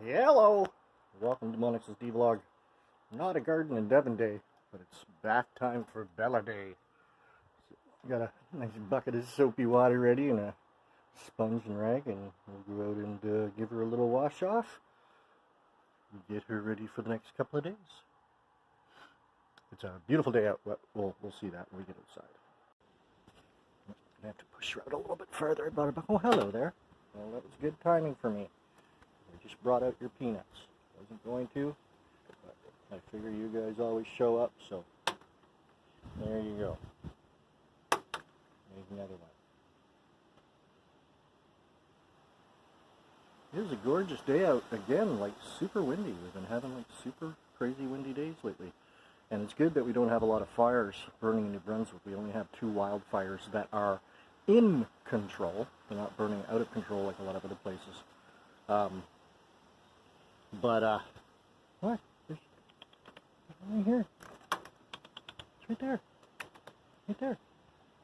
Hello! Welcome to Dmonix's Dvlog. Not a garden in Devon day, but it's bath time for Bella day. So, got a nice bucket of soapy water ready and a sponge and rag, and we'll go out and give her a little wash off. Get her ready for the next couple of days. It's a beautiful day out, but we'll see that when we get outside. I'm gonna have to push her out a little bit further. Oh, hello there. Well, that was good timing for me. I just brought out your peanuts. Wasn't going to, but I figure you guys always show up, so there you go. There's another one. It is a gorgeous day out again, like super windy. We've been having like super crazy windy days lately. And it's good that we don't have a lot of fires burning in New Brunswick. We only have 2 wildfires that are in control. They're not burning out of control like a lot of other places. What? There's right here. It's right there. Right there.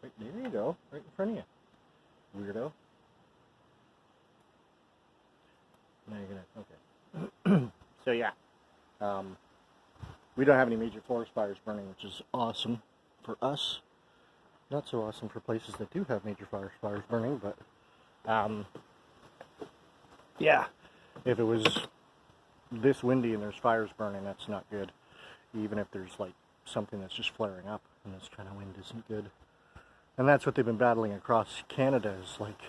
Right there you go. Right in front of you. Weirdo. Now you're gonna, okay. So yeah. We don't have any major forest fires burning, which is awesome for us. Not so awesome for places that do have major forest fires burning, but yeah, if it was this windy and there's fires burning, that's not good. Even if there's like something that's just flaring up, and this kind of wind isn't good. And that's what they've been battling across Canada, is like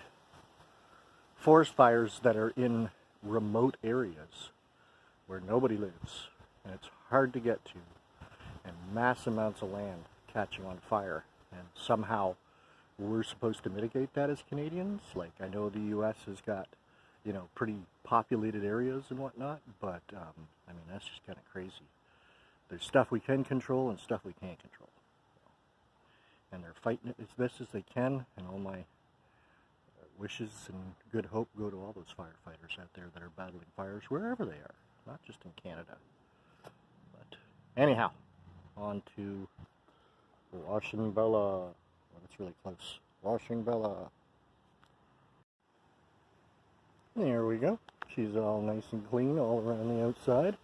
forest fires that are in remote areas where nobody lives, and it's hard to get to, and mass amounts of land catching on fire. And somehow we're supposed to mitigate that as Canadians. Like, I know the US has got, you know, pretty populated areas and whatnot, but I mean, that's just kind of crazy. There's stuff we can control and stuff we can't control, and they're fighting it as best as they can. And all my wishes and good hope go to all those firefighters out there that are battling fires wherever they are, not just in Canada. But anyhow, on to washing Bella. Oh, that's really close. Washing Bella. There we go. She's all nice and clean all around the outside.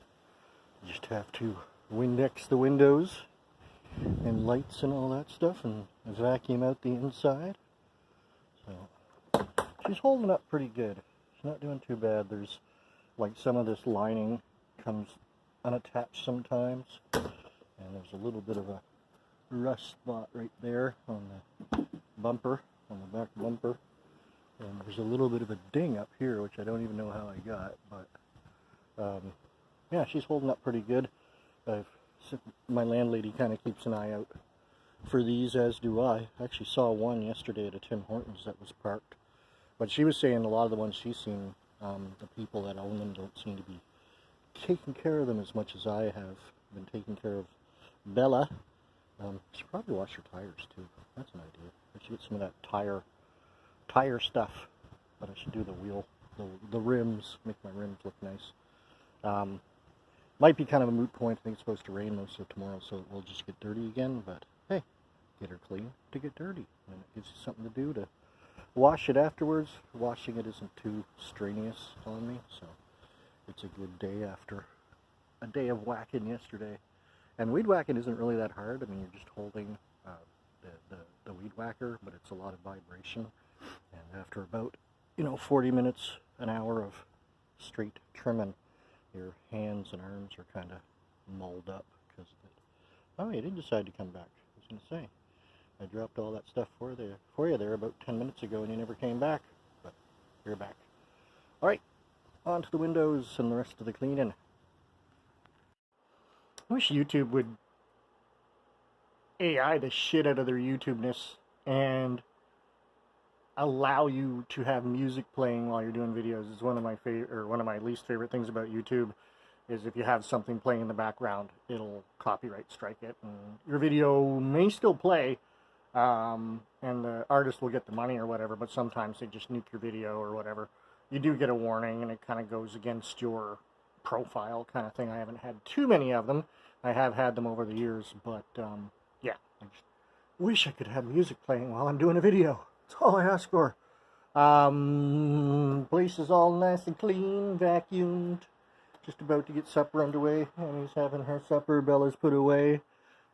Just have to Windex the windows and lights and all that stuff, and vacuum out the inside. So she's holding up pretty good. She's not doing too bad. There's like some of this lining comes unattached sometimes, and there's a little bit of a rust spot right there on the bumper, on the back bumper. And there's a little bit of a ding up here, which I don't even know how I got, but yeah, she's holding up pretty good. My landlady kind of keeps an eye out for these, as do I. I actually saw one yesterday at a Tim Hortons that was parked, but she was saying a lot of the ones she's seen, the people that own them don't seem to be taking care of them as much as I have been taking care of Bella. Should probably wash her tires too. That's an idea. I should get some of that tire stuff, but I should do the wheel, the rims, make my rims look nice. Might be kind of a moot point. I think it's supposed to rain most of tomorrow, so it will just get dirty again, but hey, get her clean to get dirty, and it gives you something to do to wash it afterwards. Washing it isn't too strenuous on me, so it's a good day after a day of whacking yesterday. And weed whacking isn't really that hard. I mean, you're just holding the weed whacker, but it's a lot of vibration. And after about, 40 minutes, an hour of straight trimming, your hands and arms are kind of mulled up because of it. Oh, you didn't decide to come back. I was going to say, I dropped all that stuff for you there about 10 minutes ago, and you never came back. But you're back. All right, on to the windows and the rest of the cleaning. I wish YouTube would AI the shit out of their YouTube-ness and allow you to have music playing while you're doing videos. It's one of my one of my least favorite things about YouTube is if you have something playing in the background, it'll copyright strike it, and your video may still play, and the artist will get the money or whatever, but sometimes they just nuke your video or whatever. You do get a warning, and it kind of goes against your profile kind of thing. I haven't had too many of them. I have had them over the years, but yeah, I just wish I could have music playing while I'm doing a video. That's all I ask for. Place is all nice and clean, vacuumed, just about to get supper underway. Annie's having her supper, Bella's put away.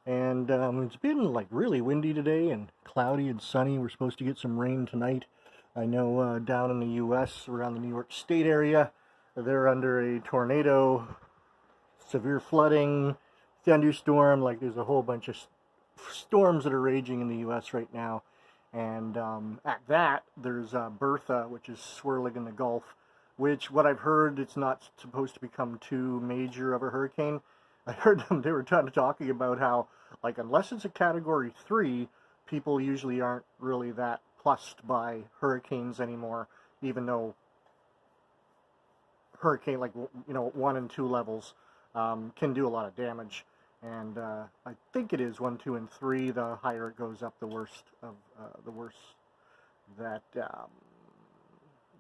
And it's been like really windy today and cloudy and sunny. We're supposed to get some rain tonight. I know down in the U.S., around the New York State area, they're under a tornado, severe flooding, thunderstorm. Like there's a whole bunch of storms that are raging in the U.S. right now. And at that, there's Bertha, which is swirling in the Gulf, which what I've heard, it's not supposed to become too major of a hurricane. I heard them, they were talking about how, like, unless it's a Category 3, people usually aren't really that plussed by hurricanes anymore, even though hurricane, like, 1 and 2 levels can do a lot of damage. And I think it is 1, 2, and 3. The higher it goes up, the worse that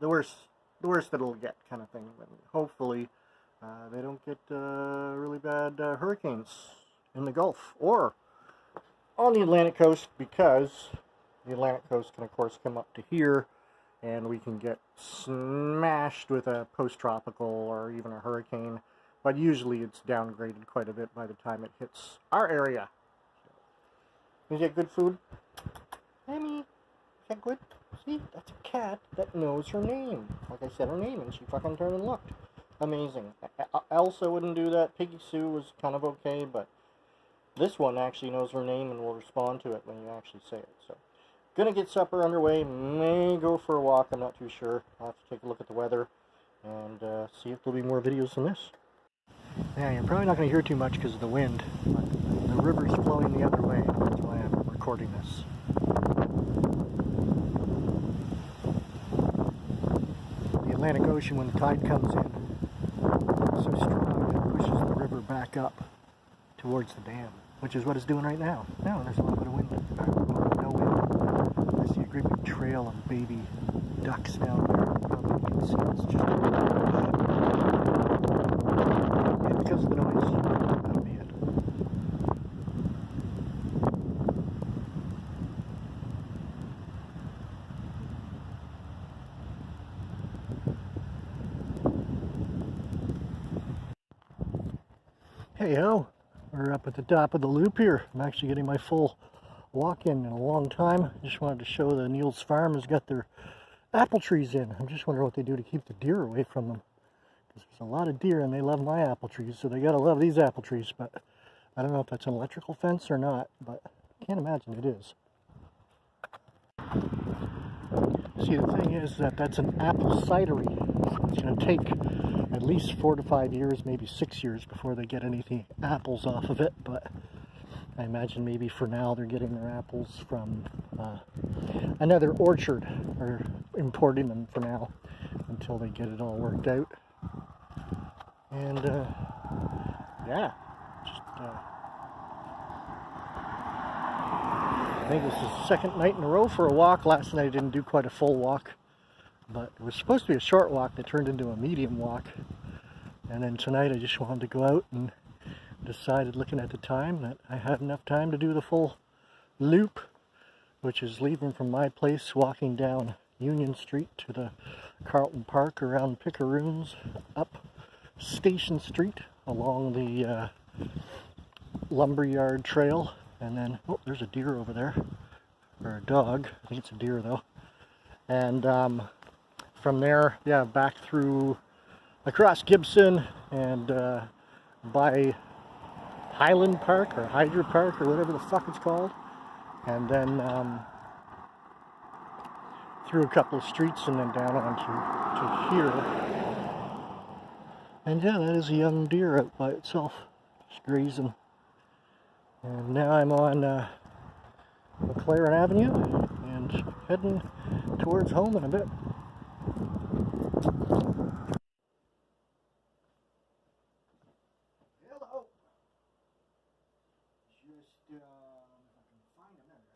the worse that it'll get, kind of thing. And hopefully, they don't get really bad hurricanes in the Gulf or on the Atlantic coast, because the Atlantic coast can, of course, come up to here, and we can get smashed with a post-tropical or even a hurricane. But usually it's downgraded quite a bit by the time it hits our area. Is that good food? Emmy, is that good? See, that's a cat that knows her name. Like I said her name, and she fucking turned and looked. Amazing. Elsa wouldn't do that. Piggy Sue was kind of okay, but this one actually knows her name and will respond to it when you actually say it. So, gonna get supper underway. May go for a walk. I'm not too sure. I'll have to take a look at the weather and see if there'll be more videos than this. Yeah, you're probably not going to hear too much because of the wind, but the river's flowing the other way. That's why I'm recording this. The Atlantic Ocean, when the tide comes in, it's so strong it pushes the river back up towards the dam, which is what it's doing right now. Now there's a little bit of wind, no wind. I see a great big trail of baby ducks down there. You can see it's just because of the noise. That'll be it. Hey ho, we're up at the top of the loop here. I'm actually getting my full walk in a long time. Just wanted to show that Neil's Farm has got their apple trees in. I'm just wondering what they do to keep the deer away from them. There's a lot of deer and they love my apple trees, so they gotta love these apple trees. But I don't know if that's an electrical fence or not, but I can't imagine it is. See, the thing is that that's an apple cidery. So it's gonna take at least 4 to 5 years, maybe 6 years before they get any apples off of it. But I imagine maybe for now they're getting their apples from another orchard, or importing them for now until they get it all worked out. And yeah, just I think this is the second night in a row for a walk. Last night I didn't do quite a full walk, but it was supposed to be a short walk that turned into a medium walk. And then tonight I just wanted to go out and decided, looking at the time, that I had enough time to do the full loop, which is leaving from my place, walking down Union Street to the Carlton Park, around Pickeroons, up Station Street, along the Lumberyard Trail, and then, oh, there's a deer over there, or a dog. I think it's a deer though. And from there, yeah, back through, across Gibson, and by Highland Park, or Hydra Park, or whatever the fuck it's called, and then through a couple of streets, and then down onto here. And yeah, that is a young deer out by itself, just grazing. And now I'm on McLaren Avenue and heading towards home in a bit. Hello. Just if I can find a minute.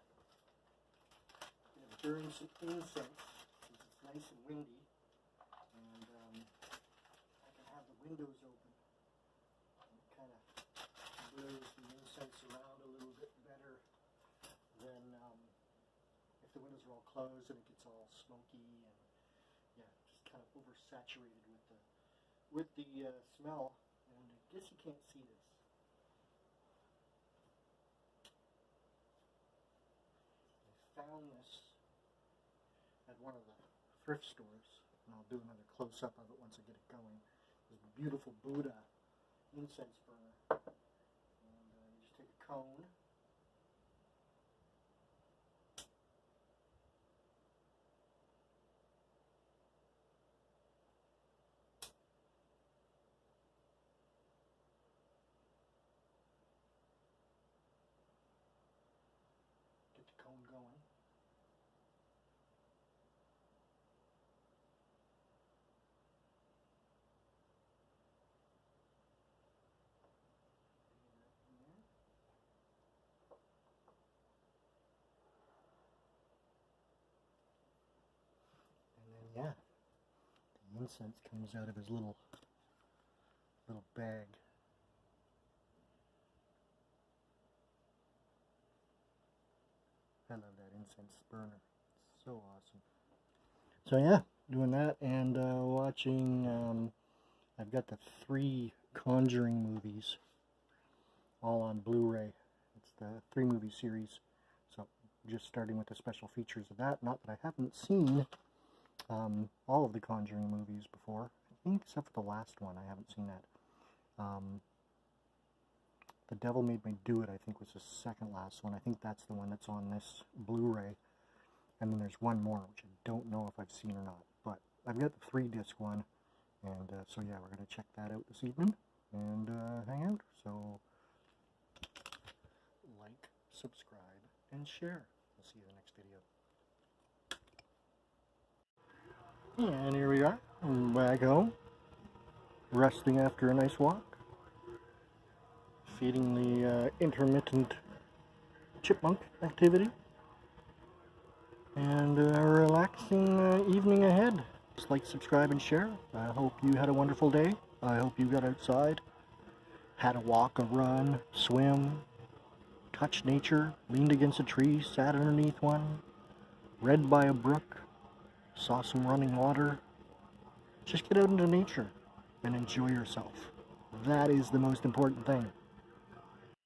I'm gonna burn some incense because it's nice and windy, and I can have the windows open. It kind of blows the incense around a little bit better than if the windows are all closed and it gets all smoky and, yeah, just kind of oversaturated with with the smell, and I guess you can't see this. I found this at one of the thrift stores, and I'll do another close-up of it once I get it going. This beautiful Buddha incense burner. And you just take a cone. Get the cone going. Yeah, the incense comes out of his little bag. I love that incense burner. It's so awesome. So yeah, doing that and watching. I've got the 3 Conjuring movies all on Blu-ray. It's the 3-movie series. So just starting with the special features of that. Not that I haven't seen all of the Conjuring movies before, I think, except for the last one. I haven't seen that. The Devil Made Me Do It, I think, was the second last one. I think that's the one that's on this Blu-ray. And then there's one more, which I don't know if I've seen or not. But I've got the 3-disc one. And so yeah, we're going to check that out this evening and hang out. So like, subscribe, and share. I'll see you in the next video. And here we are, back home, resting after a nice walk, feeding the intermittent chipmunk activity, and a relaxing evening ahead. Just like, subscribe, and share. I hope you had a wonderful day. I hope you got outside, had a walk, a run, swim, touched nature, leaned against a tree, sat underneath one, read by a brook, saw some running water. Just get out into nature and enjoy yourself. That is the most important thing.